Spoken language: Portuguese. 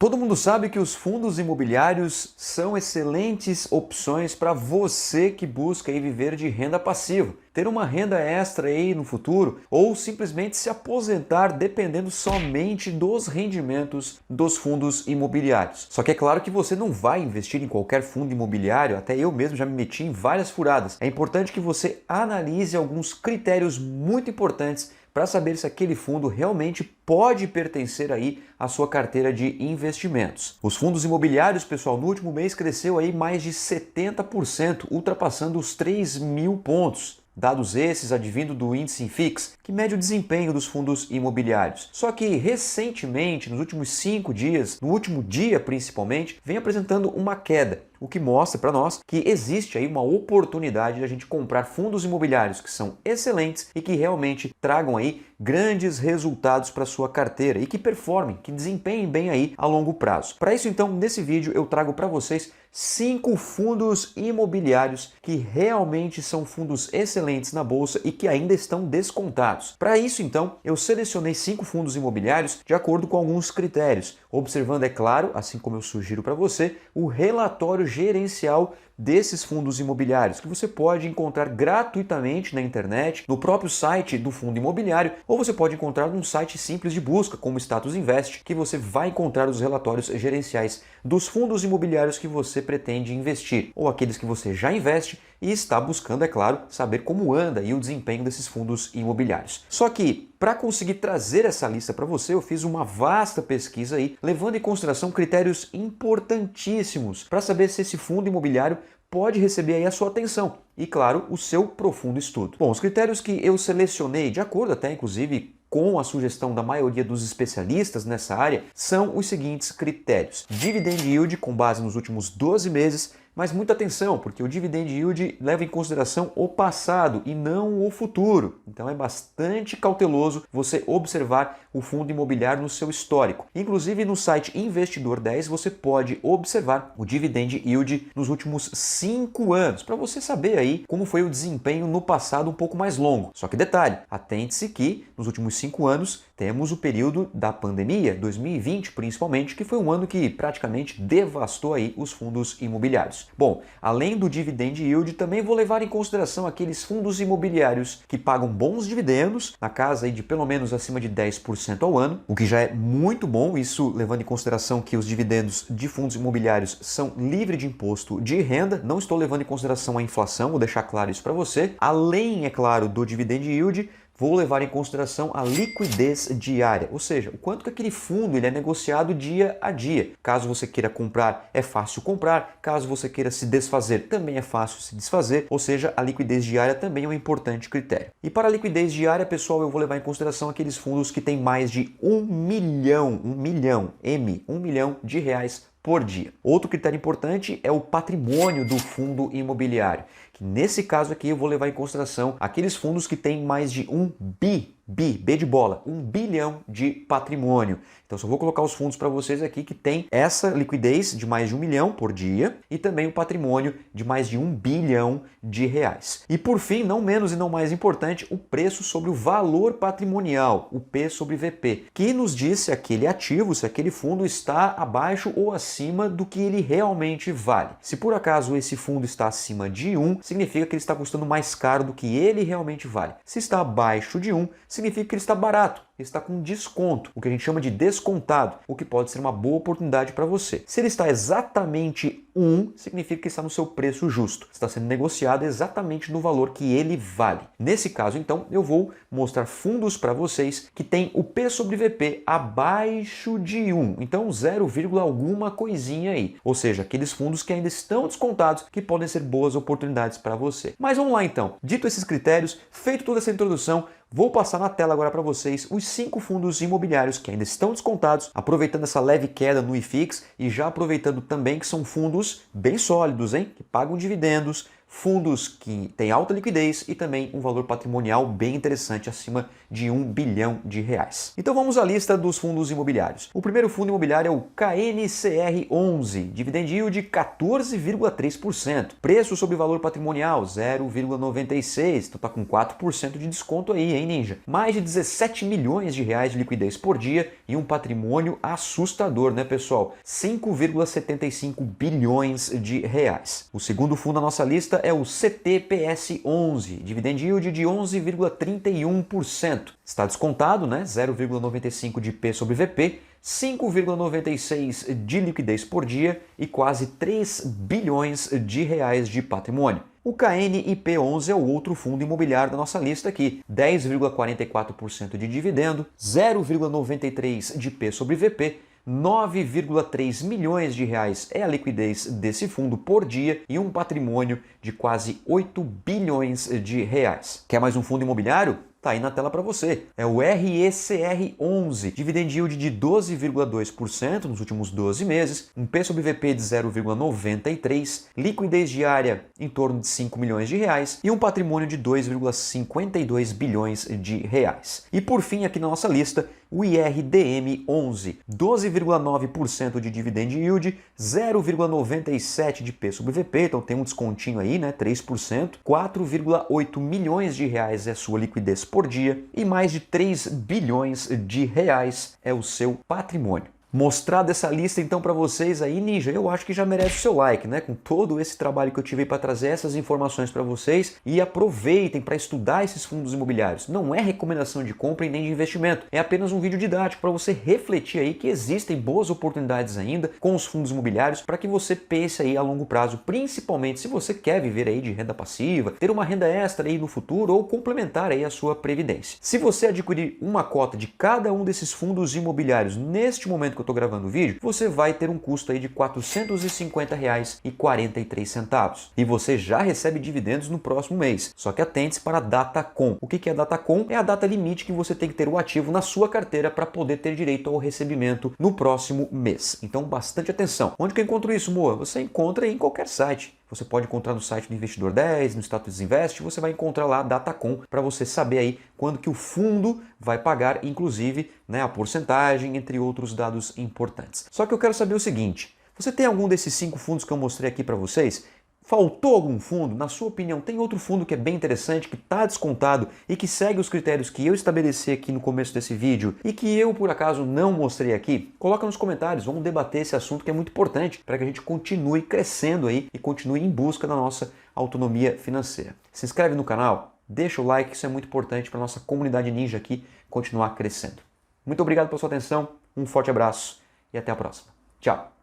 Todo mundo sabe que os fundos imobiliários são excelentes opções para você que busca aí viver de renda passiva, ter uma renda extra aí no futuro ou simplesmente se aposentar dependendo somente dos rendimentos dos fundos imobiliários. Só que é claro que você não vai investir em qualquer fundo imobiliário, até eu mesmo já me meti em várias furadas. É importante que você analise alguns critérios muito importantes para saber se aquele fundo realmente pode pertencer aí à sua carteira de investimentos. Os fundos imobiliários, pessoal, no último mês cresceu aí mais de 70%, ultrapassando os 3.000 pontos. Dados esses advindo do índice Infix, que mede o desempenho dos fundos imobiliários. Só que recentemente, nos últimos 5 dias, no último dia principalmente, vem apresentando uma queda, o que mostra para nós que existe aí uma oportunidade de a gente comprar fundos imobiliários que são excelentes e que realmente tragam aí grandes resultados para sua carteira e que performem, que desempenhem bem aí a longo prazo. Para isso, então, nesse vídeo eu trago para vocês 5 fundos imobiliários que realmente são fundos excelentes na bolsa e que ainda estão descontados. Para isso, então, eu selecionei 5 fundos imobiliários de acordo com alguns critérios, observando, é claro, assim como eu sugiro para você, o relatório gerencial desses fundos imobiliários, que você pode encontrar gratuitamente na internet, no próprio site do fundo imobiliário, ou você pode encontrar num site simples de busca, como Status Invest, que você vai encontrar os relatórios gerenciais dos fundos imobiliários que você pretende investir, ou aqueles que você já investe e está buscando, é claro, saber como anda e o desempenho desses fundos imobiliários. Só que, para conseguir trazer essa lista para você, eu fiz uma vasta pesquisa aí, levando em consideração critérios importantíssimos para saber se esse fundo imobiliário pode receber aí a sua atenção e, claro, o seu profundo estudo. Bom, os critérios que eu selecionei, de acordo até inclusive com a sugestão da maioria dos especialistas nessa área, são os seguintes critérios. Dividend yield com base nos últimos 12 meses, mas muita atenção, porque o dividend yield leva em consideração o passado e não o futuro. Então é bastante cauteloso você observar o fundo imobiliário no seu histórico. Inclusive no site Investidor 10 você pode observar o dividend yield nos últimos 5 anos, para você saber aí como foi o desempenho no passado um pouco mais longo. Só que detalhe, atente-se que nos últimos 5 anos temos o período da pandemia, 2020 principalmente, que foi um ano que praticamente devastou aí os fundos imobiliários. Bom, além do dividend yield, também vou levar em consideração aqueles fundos imobiliários que pagam bons dividendos, na casa aí de pelo menos acima de 10% ao ano, o que já é muito bom, isso levando em consideração que os dividendos de fundos imobiliários são livres de imposto de renda, não estou levando em consideração a inflação, vou deixar claro isso para você. Além, é claro, do dividend yield, vou levar em consideração a liquidez diária, ou seja, o quanto que aquele fundo ele é negociado dia a dia. Caso você queira comprar, é fácil comprar. Caso você queira se desfazer, também é fácil se desfazer. Ou seja, a liquidez diária também é um importante critério. E para a liquidez diária, pessoal, eu vou levar em consideração aqueles fundos que têm mais de 1 milhão de reais por dia. Outro critério importante é o patrimônio do fundo imobiliário, que nesse caso aqui eu vou levar em consideração aqueles fundos que têm mais de B de bola, 1 bilhão de patrimônio. Então só vou colocar os fundos para vocês aqui que tem essa liquidez de mais de 1 milhão por dia e também o patrimônio de mais de 1 bilhão de reais. E por fim, não menos e não mais importante, o preço sobre o valor patrimonial, o P sobre VP, que nos diz se aquele ativo, se aquele fundo está abaixo ou acima do que ele realmente vale. Se por acaso esse fundo está acima de 1, significa que ele está custando mais caro do que ele realmente vale. Se está abaixo de 1, significa que ele está barato, ele está com desconto, o que a gente chama de descontado, o que pode ser uma boa oportunidade para você. Se ele está exatamente 1, significa que está no seu preço justo, está sendo negociado exatamente no valor que ele vale. Nesse caso, então, eu vou mostrar fundos para vocês que têm o P sobre VP abaixo de 1, então 0, alguma coisinha aí, ou seja, aqueles fundos que ainda estão descontados, que podem ser boas oportunidades para você. Mas vamos lá então, dito esses critérios, feito toda essa introdução, vou passar na tela agora para vocês os 5 fundos imobiliários que ainda estão descontados, aproveitando essa leve queda no IFIX e já aproveitando também que são fundos bem sólidos, hein? Que pagam dividendos, fundos que têm alta liquidez e também um valor patrimonial bem interessante, acima de R$ 1 bilhão. Então vamos à lista dos fundos imobiliários. O primeiro fundo imobiliário é o KNCR11, dividend yield de 14,3%. Preço sobre valor patrimonial 0,96, então tá com 4% de desconto aí, hein, Ninja? Mais de 17 milhões de reais de liquidez por dia e um patrimônio assustador, né, pessoal? 5,75 bilhões de reais. O segundo fundo da nossa lista é o CTPS11, dividend yield de 11,31%. Está descontado, né? 0,95 de P sobre VP, 5,96 de liquidez por dia e quase 3 bilhões de reais de patrimônio. O KNIP11 é o outro fundo imobiliário da nossa lista aqui, 10,44% de dividendo, 0,93 de P sobre VP, 9,3 milhões de reais é a liquidez desse fundo por dia e um patrimônio de quase 8 bilhões de reais. Quer mais um fundo imobiliário? Tá aí na tela para você. É o RECR11, dividend yield de 12,2% nos últimos 12 meses, um P sobre VP de 0,93, liquidez diária em torno de 5 milhões de reais e um patrimônio de 2,52 bilhões de reais. E por fim, aqui na nossa lista, o IRDM11, 12,9% de dividend yield, 0,97 de P sobre VP, então tem um descontinho aí, né, 3%, 4,8 milhões de reais é a sua liquidez por dia e mais de 3 bilhões de reais é o seu patrimônio. Mostrado essa lista então para vocês aí, Ninja, eu acho que já merece o seu like, né? Com todo esse trabalho que eu tive para trazer essas informações para vocês, e aproveitem para estudar esses fundos imobiliários. Não é recomendação de compra e nem de investimento, é apenas um vídeo didático para você refletir aí que existem boas oportunidades ainda com os fundos imobiliários para que você pense aí a longo prazo, principalmente se você quer viver aí de renda passiva, ter uma renda extra aí no futuro ou complementar aí a sua previdência. Se você adquirir uma cota de cada um desses fundos imobiliários neste momento que eu estou gravando o vídeo, você vai ter um custo aí de R$ 450,43 e você já recebe dividendos no próximo mês. Só que atente-se para a Datacom. O que é a Datacom? É a data limite que você tem que ter o ativo na sua carteira para poder ter direito ao recebimento no próximo mês. Então bastante atenção. Onde que eu encontro isso, Moa? Você encontra em qualquer site. Você pode encontrar no site do Investidor 10, no Status Invest, você vai encontrar lá a Datacom para você saber aí quando que o fundo vai pagar, inclusive, né, a porcentagem, entre outros dados importantes. Só que eu quero saber o seguinte, você tem algum desses 5 fundos que eu mostrei aqui para vocês? Faltou algum fundo? Na sua opinião, tem outro fundo que é bem interessante, que está descontado e que segue os critérios que eu estabeleci aqui no começo desse vídeo e que eu, por acaso, não mostrei aqui? Coloca nos comentários, vamos debater esse assunto que é muito importante para que a gente continue crescendo aí e continue em busca da nossa autonomia financeira. Se inscreve no canal, deixa o like, isso é muito importante para a nossa comunidade ninja aqui continuar crescendo. Muito obrigado pela sua atenção, um forte abraço e até a próxima. Tchau!